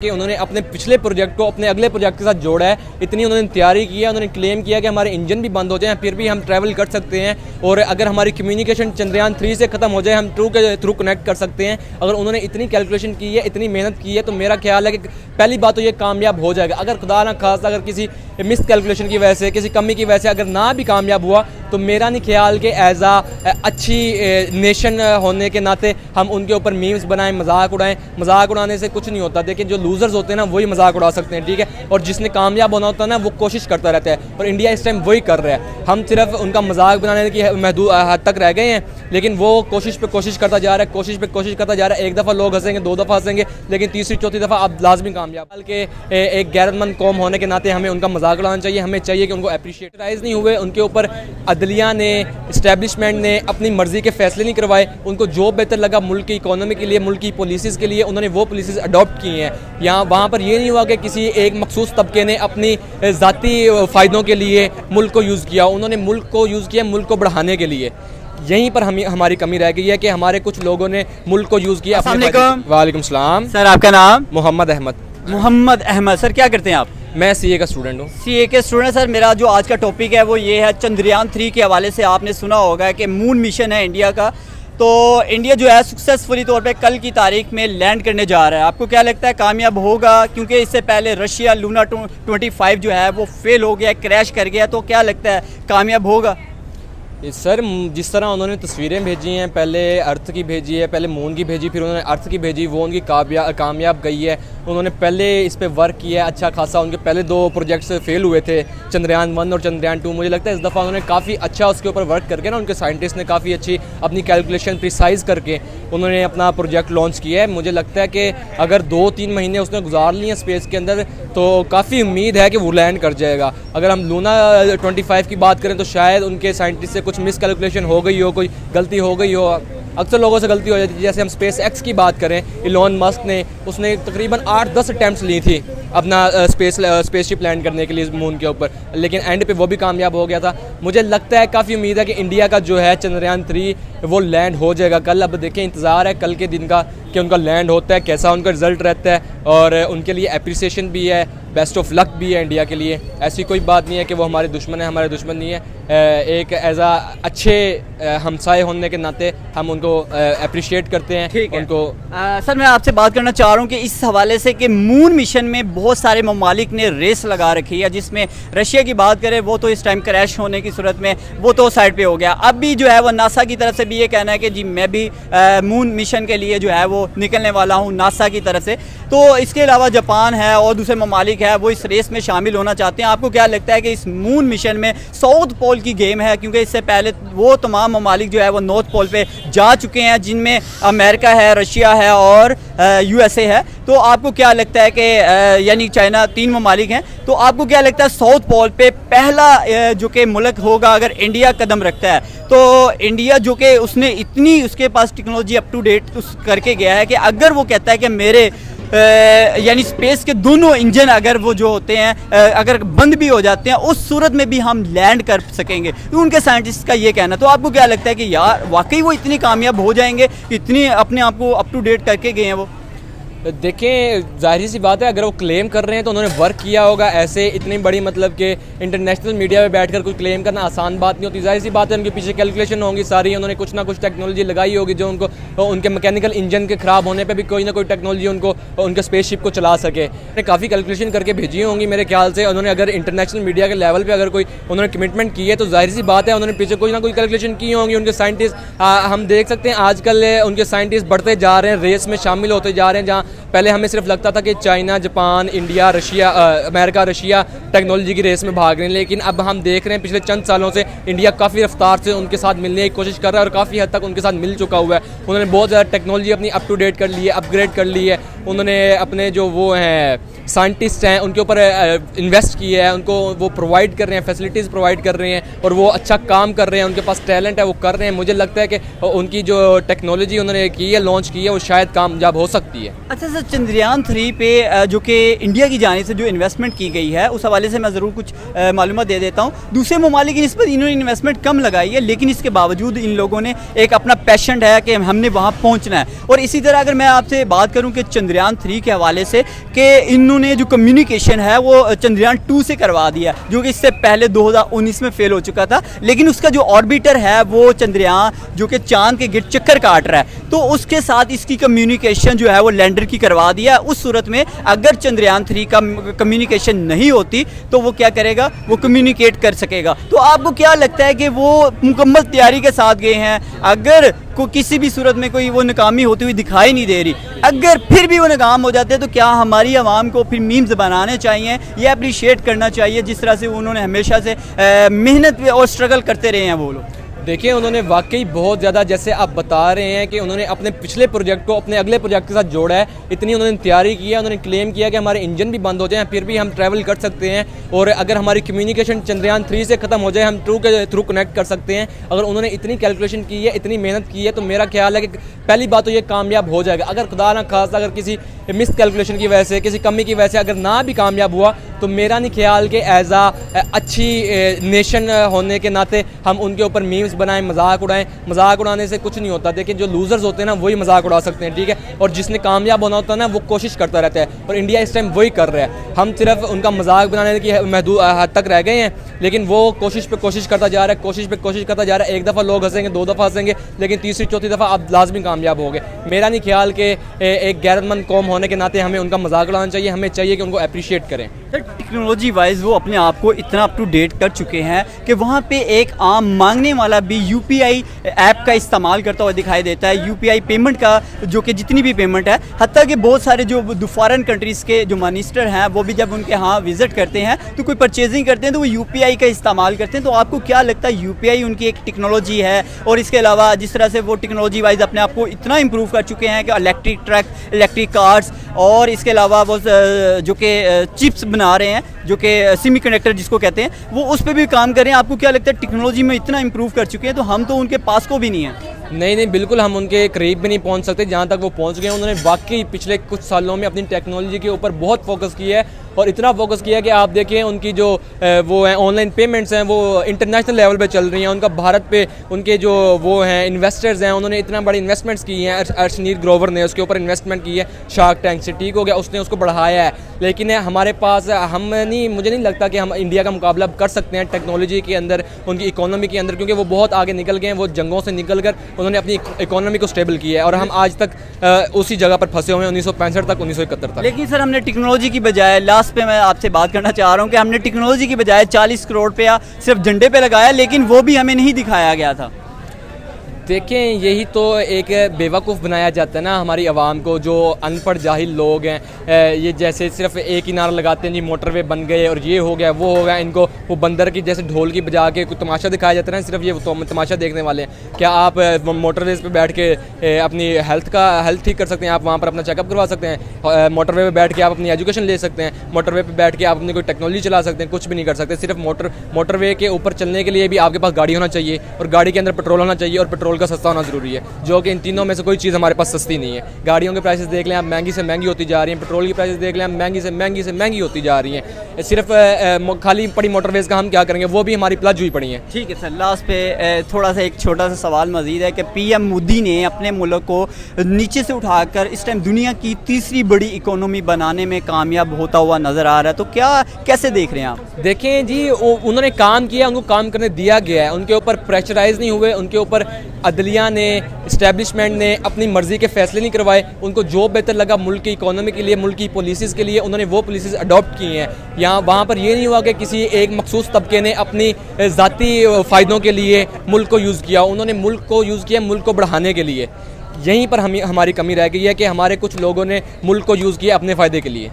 कि उन्होंने अपने पिछले प्रोजेक्ट को अपने अगले प्रोजेक्ट के साथ जोड़ा है। इतनी उन्होंने तैयारी की है, उन्होंने क्लेम किया कि हमारे इंजन भी बंद हो जाए फिर भी हम ट्रैवल कर सकते हैं, और अगर हमारी कम्युनिकेशन चंद्रयान 3 से ख़त्म हो जाए हम ट्रू के थ्रू कनेक्ट कर सकते हैं। अगर उन्होंने इतनी कैलकुलेशन की है, इतनी मेहनत की है, तो मेरा ख्याल है कि पहली बात तो ये कामयाब हो जाएगा। अगर खुदा ना खास्ता अगर किसी मिस कैलकुलेशन की वजह से, किसी कमी की वजह से अगर ना भी कामयाब हुआ, तो मेरा नहीं ख्याल कि एज अच्छी नेशन होने के नाते हम उनके ऊपर मीम्स बनाएं, मजाक उड़ाएं। मजाक उड़ाने से कुछ नहीं होता। देखिए, जो लूजर्स होते हैं ना वही मजाक उड़ा सकते हैं, ठीक है, और जिसने कामयाब होना होता है ना वो कोशिश करता रहता है, और इंडिया इस टाइम वही कर रहा है। हम सिर्फ उनका मजाक बनाने की महदूद हद तक रह गए हैं, लेकिन वो कोशिश पे कोशिश करता जा रहा है, कोशिश पे कोशिश करता जा रहा है। एक दफ़ा लोग हंसेंगे, दो दफ़ा हंसेंगे, लेकिन तीसरी चौथी दफ़ा आप लाजमी कामयाब। बल्कि एक गैरतमंद कौम होने के नाते हमें उनका मजाक उड़ाना चाहिए। हमें चाहिए कि उनको अप्रिशिएटाइज नहीं हुए, उनके ऊपर अदलिया ने, इस्टेब्लिशमेंट ने अपनी मर्जी के फैसले नहीं करवाए। उनको जो बेहतर लगा मुल्क की इकोनॉमी के लिए, मुल्क की पॉलिसीज़ के लिए, उन्होंने वो पॉलिसीज़ अडॉप्ट की हैं। यहाँ वहाँ पर ये नहीं हुआ कि किसी एक मखसूस तबके ने अपनी ज़ाती फ़ायदों के लिए मुल्क को यूज़ किया। उन्होंने मुल्क को यूज़ किया मुल्क को बढ़ाने के लिए। यहीं पर हमारी कमी रह गई है कि हमारे कुछ लोगों ने मुल्क को यूज़ किया। वालेकुम सलाम सर, आपका नाम? मोहम्मद अहमद। मोहम्मद अहमद। सर, क्या करते हैं आप? मैं सीए का स्टूडेंट हूँ। सीए के स्टूडेंट। सर, मेरा जो आज का टॉपिक है वो ये है, चंद्रयान 3 के हवाले से आपने सुना होगा कि मून मिशन है इंडिया का। तो इंडिया जो है सक्सेसफुली तौर पे कल की तारीख में लैंड करने जा रहा है। आपको क्या लगता है कामयाब होगा? क्योंकि इससे पहले रशिया लूना 25 जो है वो फेल हो गया, क्रैश कर गया। तो क्या लगता है कामयाब होगा? सर, जिस तरह उन्होंने तस्वीरें भेजी हैं, पहले अर्थ की भेजी है, पहले मून की भेजी, फिर उन्होंने अर्थ की भेजी, वो उनकी कामयाब गई है। उन्होंने पहले इस पे वर्क किया है अच्छा खासा। उनके पहले 2 प्रोजेक्ट्स फेल हुए थे, चंद्रयान 1 और चंद्रयान 2। मुझे लगता है इस दफ़ा उन्होंने काफ़ी अच्छा उसके ऊपर वर्क करके ना, उनके साइंटिस्ट ने काफ़ी अच्छी अपनी कैलकुलेशन प्रिसाइज़ करके उन्होंने अपना प्रोजेक्ट लॉन्च किया है। मुझे लगता है कि अगर 2-3 महीने उसने गुजार लिए स्पेस के अंदर, तो काफ़ी उम्मीद है कि वो लैंड कर जाएगा। अगर हम लूना 25 की बात करें, तो शायद उनके साइंटिस्ट से कुछ मिस कैलकुलेशन हो गई हो, कोई गलती हो गई हो। अक्सर लोगों से गलती हो जाती है। जैसे हम स्पेस एक्स की बात करें, इलॉन मस्क ने, उसने तकरीबन 8-10 अटैम्प्ट्स ली थी अपना स्पेसशिप लैंड करने के लिए मून के ऊपर, लेकिन एंड पे वो भी कामयाब हो गया था। मुझे लगता है काफ़ी उम्मीद है कि इंडिया का जो है चंद्रयान 3 वो लैंड हो जाएगा कल। अब देखें, इंतज़ार है कल के दिन का कि उनका लैंड होता है, कैसा उनका रिजल्ट रहता है, और उनके लिए अप्रिसिएशन भी है, बेस्ट ऑफ लक भी है इंडिया के लिए। ऐसी कोई बात नहीं है कि वो हमारे दुश्मन है, हमारे दुश्मन नहीं है। एक एज अच्छे हमसाए होने के नाते हम उनको अप्रिशिएट करते हैं। ठीक है उनको। सर, मैं आपसे बात करना चाह रहा हूँ कि इस हवाले से कि मून मिशन में बहुत सारे ममालिक ने रेस लगा रखी है, जिसमें रशिया की बात करें वो तो इस टाइम क्रैश होने की सूरत में वो तो साइड पे हो गया। अब भी जो है वो नासा की तरफ से भी ये कहना है कि जी मैं भी मून मिशन के लिए जो है वो निकलने वाला हूँ नासा की तरफ से। तो इसके अलावा जापान है और दूसरे ममालिक है वो इस रेस में शामिल होना चाहते हैं। आपको क्या लगता है कि इस मून मिशन में साउथ पोल की गेम है? क्योंकि इससे पहले वो तमाम ममालिक जो है वो नॉर्थ पोल पे जा चुके हैं, जिनमें अमेरिका है, रशिया है और यूएसए है। तो आपको क्या लगता है कि यानी चाइना, 3 ममालिक हैं, तो आपको क्या लगता है साउथ पोल पे पहला जो कि मुल्क होगा अगर इंडिया कदम रखता है, तो इंडिया जो कि उसने इतनी उसके पास टेक्नोलॉजी अप टू डेट करके गया है कि अगर वो कहता है कि मेरे यानी स्पेस के दोनों इंजन अगर वो जो होते हैं अगर बंद भी हो जाते हैं, उस सूरत में भी हम लैंड कर सकेंगे, तो उनके साइंटिस्ट का ये कहना। तो आपको क्या लगता है कि यार वाकई वो इतनी कामयाब हो जाएंगे, इतनी अपने आप को अप टू डेट करके गए हैं वो? देखें, जाहिर सी बात है, अगर वो क्लेम कर रहे हैं तो उन्होंने वर्क किया होगा। ऐसे इतनी बड़ी मतलब कि इंटरनेशनल मीडिया में बैठकर कोई क्लेम करना आसान बात नहीं होती। जाहिर सी बात है, उनके पीछे कैलकुलेशन होंगी सारी, उन्होंने कुछ ना कुछ टेक्नोलॉजी लगाई होगी जो उनको उनके मैकेनिकल इंजन के ख़राब होने पे भी कोई ना कोई टेक्नोलॉजी उनको उनके स्पेसशिप को चला सके। उन्होंने काफ़ी कैलकुलेशन करके भेजी होंगी मेरे ख्याल से। उन्होंने अगर इंटरनेशनल मीडिया के लेवल पर अगर कोई उन्होंने कमिटमेंट की है, तो जाहिर सी बात है उन्होंने पीछे कोई ना कोई कैलकुलेशन की होंगी। उनके साइंटिस्ट हम देख सकते हैं आजकल उनके साइंटिस्ट बढ़ते जा रहे हैं, रेस में शामिल होते जा रहे हैं। जहाँ पहले हमें सिर्फ लगता था कि China, Japan, India, Russia, America, Russia technology की रेस में भाग रहे हैं, लेकिन अब हम देख रहे हैं पिछले चंद सालों से इंडिया काफ़ी रफ्तार से उनके साथ मिलने की कोशिश कर रहा है और काफ़ी हद तक उनके साथ मिल चुका हुआ है। उन्होंने बहुत ज़्यादा टेक्नोलॉजी अपनी अप टू डेट कर ली है, अपग्रेड कर ली है। उन्होंने अपने जो वो हैं साइंटिस्ट हैं उनके ऊपर इन्वेस्ट किया है, उनको वो प्रोवाइड कर रहे हैं, फैसिलिटीज़ प्रोवाइड कर रहे हैं, और वो अच्छा काम कर रहे हैं। उनके पास टैलेंट है, वो कर रहे हैं। मुझे लगता है कि उनकी जो टेक्नोलॉजी उन्होंने की है, लॉन्च की है, वो शायद कामयाब हो सकती है। अच्छा सर, चंद्रयान 3 पे जो कि इंडिया की जानिब से जो इन्वेस्टमेंट की गई है उस हवाले से मैं ज़रूर कुछ मालूमात दे देता हूँ। दूसरे ममालिक की निस्बत इन्होंने इन्वेस्टमेंट कम लगाई है, लेकिन इसके बावजूद इन लोगों ने एक अपना पैशन है कि हमने वहाँ पहुँचना है। और इसी तरह अगर मैं आपसे बात करूँ कि चंद्रयान 3 के हवाले से कि इन्होंने जो कम्युनिकेशन है वो चंद्रयान 2 से करवा दिया, जो कि इससे पहले 2019 में फेल हो चुका था। लेकिन उसका जो ऑर्बिटर है वो चंद्रयान जो कि चांद के गिर्द चक्कर काट रहा है, तो उसके साथ इसकी कम्युनिकेशन जो है वो लैंडर की करवा दिया। उस सूरत में अगर चंद्रयान 3 का कम्युनिकेशन नहीं होती तो वो क्या करेगा, वो कम्युनिकेट कर सकेगा। तो आपको क्या लगता है कि वो मुकम्मल तैयारी के साथ गए हैं? अगर को किसी भी सूरत में कोई वो नाकामी होती हुई दिखाई नहीं दे रही, अगर फिर भी वो नाकाम हो जाते हैं तो क्या हमारी आवाम को फिर मीम्स बनाने चाहिए या अप्रिशिएट करना चाहिए जिस तरह से उन्होंने हमेशा से मेहनत और स्ट्रगल करते रहे हैं वो लोग? देखिए, उन्होंने वाकई बहुत ज़्यादा, जैसे आप बता रहे हैं कि उन्होंने अपने पिछले प्रोजेक्ट को अपने अगले प्रोजेक्ट के साथ जोड़ा है, इतनी उन्होंने तैयारी की है। उन्होंने क्लेम किया कि हमारे इंजन भी बंद हो जाए फिर भी हम ट्रैवल कर सकते हैं, और अगर हमारी कम्युनिकेशन चंद्रयान 3 से ख़त्म हो जाए हम ट्रू के थ्रू कनेक्ट कर सकते हैं। अगर उन्होंने इतनी कैलकुलेशन की है, इतनी मेहनत की है, तो मेरा ख्याल है कि पहली बात तो ये कामयाब हो जाएगा। अगर खुदा ना खासा अगर किसी मिस कैलकुलेशन की वजह से, किसी कमी की वजह से अगर ना भी कामयाब हुआ, तो मेरा नहीं ख्याल कि एज अच्छी नेशन होने के नाते हम उनके ऊपर मीम्स बनाएं, मजाक उड़ाएं। मजाक उड़ाने से कुछ नहीं होता। देखिए, जो लूजर्स होते हैं ना वही मजाक उड़ा सकते हैं, ठीक है। और जिसने कामयाब होना होता है ना वो कोशिश करता रहता है, और इंडिया इस टाइम वही कर रहा है। हम सिर्फ उनका मजाक बनाने की महदूद हद तक रह गए हैं, लेकिन वो कोशिश पे कोशिश करता जा रहा है, कोशिश पे कोशिश करता जा रहा है। एक दफ़ा लोग हंसेंगे, 2 दफ़ा हंसेंगे, लेकिन तीसरी चौथी दफ़ा आप लाजमी कामयाब होंगे। मेरा नहीं ख्याल कि एक गैरतमंद कौम होने के नाते हमें उनका मजाक उड़ाना चाहिए। हमें चाहिए कि उनको अप्रिशिएट करें। सर, टेक्नोलॉजी वाइज वो अपने आप को इतना अप टू डेट कर चुके हैं कि वहाँ पे एक आम मांगने वाला भी यूपीआई ऐप का इस्तेमाल करता हुआ दिखाई देता है। यूपीआई पेमेंट का जो कि जितनी भी पेमेंट है, हत्ता कि बहुत सारे जो फॉरेन कंट्रीज़ के जो मिनिस्टर हैं वो भी जब उनके यहाँ विज़िट करते हैं तो कोई परचेजिंग करते हैं तो वो यूपीआई का इस्तेमाल करते हैं। तो आपको क्या लगता है, यूपीआई उनकी एक टेक्नोलॉजी है? और इसके अलावा जिस तरह से वो टेक्नोलॉजी वाइज अपने आप को इतना इम्प्रूव कर चुके हैं कि इलेक्ट्रिक ट्रक, इलेक्ट्रिक कार्स, और इसके अलावा वो जो कि चिप्स बना रहे हैं जो कि सेमीकंडक्टर जिसको कहते हैं, वो उस पर भी काम कर रहे हैं। आपको क्या लगता है, टेक्नोलॉजी में इतना इम्प्रूव कर चुके हैं तो हम तो उनके पास को भी नहीं है? नहीं, बिल्कुल हम उनके करीब भी नहीं पहुंच सकते जहां तक वो पहुंच गए। उन्होंने वाकई पिछले कुछ सालों में अपनी टेक्नोलॉजी के ऊपर बहुत फोकस किया है, और इतना फोकस किया है कि आप देखिए उनकी जो वो हैं ऑनलाइन पेमेंट्स हैं वो इंटरनेशनल लेवल पे चल रही हैं। उनका भारत पे उनके जो वो हैं इन्वेस्टर्स हैं, उन्होंने इतना बड़ी इन्वेस्टमेंट्स की हैं। अर्शनील ग्रोवर ने उसके ऊपर इन्वेस्टमेंट की है, शार्क टैंक से, ठीक हो गया, उसने उसको बढ़ाया है। लेकिन हमारे पास मुझे नहीं लगता कि हम इंडिया का मुकाबला कर सकते हैं टेक्नोलॉजी के अंदर, उनकी इकोनॉमी के अंदर, क्योंकि वो बहुत आगे निकल गए हैं। वो जंगों से निकल कर उन्होंने अपनी इकोनॉमी को स्टेबल किया है, और हम आज तक उसी जगह पर फंसे हुए हैं, 1965 तक, 1971 तक। लेकिन सर, हमने टेक्नोलॉजी की बजाय, लास्ट पे मैं आपसे बात करना चाह रहा हूँ कि हमने टेक्नोलॉजी की बजाय 40 करोड़ रुपया सिर्फ झंडे पे लगाया, लेकिन वो भी हमें नहीं दिखाया गया था। देखें, यही तो एक बेवकूफ़ बनाया जाता है ना हमारी आवाम को, जो अनपढ़ जाहिल लोग हैं। ये जैसे सिर्फ एक ही नारा लगाते हैं जी मोटरवे बन गए और ये हो गया वो हो गया। इनको वो बंदर की जैसे ढोल की बजा के कुछ तमाशा दिखाया जाता है ना, सिर्फ ये तो तमाशा देखने वाले हैं। क्या आप मोटरवेज़ पे बैठ के अपनी हेल्थ ठीक कर सकते हैं? आप वहाँ पर अपना चेकअप करवा सकते हैं? मोटरवे पे बैठ के आप अपनी एजुकेशन ले सकते हैं? मोटरवे पे बैठ के आप अपनी कोई टेक्नोलॉजी चला सकते हैं? कुछ भी नहीं कर सकते। सिर्फ मोटरवे के ऊपर चलने के लिए भी आपके पास गाड़ी होना चाहिए, और गाड़ी के अंदर पेट्रोल होना चाहिए, और पेट्रोल का सस्ता होना ज़रूरी है, जो कि इन तीनों में से कोई चीज़ हमारे पास सस्ती नहीं है। गाड़ियों के प्राइसेस देख लें आप, महंगी से महंगी होती जा रही हैं। पेट्रोल की प्राइसेस देख लें आप, महंगी से महंगी होती जा रही हैं। सिर्फ खाली पड़ी मोटरवेज़ का हम क्या करेंगे, वो भी हमारी प्लज हुई पड़ी हैं। ठीक है सर, लास्ट पे थोड़ा सा एक छोटा सा सवाल मजीद है कि पीएम मोदी ने अपने मुल्क को नीचे से उठाकर इस टाइम दुनिया की तीसरी बड़ी इकोनॉमी बनाने में कामयाब होता हुआ नज़र आ रहा है, तो कैसे देख रहे हैं आप? देखें जी, उन्होंने काम किया, उनको काम करने दिया गया है, उनके ऊपर प्रेशराइज नहीं हुए, उनके ऊपर अदलिया ने, इस्टेब्लिशमेंट ने अपनी मर्जी के फैसले नहीं करवाए। उनको जो बेहतर लगा मुल्क की इकोनॉमी के लिए, मुल्क की पॉलिसीज़ के लिए, उन्होंने वो पॉलिसीज़ अडॉप्ट की हैं। यहाँ वहाँ पर ये नहीं हुआ कि किसी एक मखसूस तबके ने अपनी ज़ाती फ़ायदों के लिए मुल्क को यूज़ किया। उन्होंने मुल्क को यूज़ किया मुल्क को बढ़ाने के लिए। यहीं पर हमारी कमी रह गई है कि हमारे कुछ लोगों ने मुल्क को यूज़ किया अपने फ़ायदे के लिए।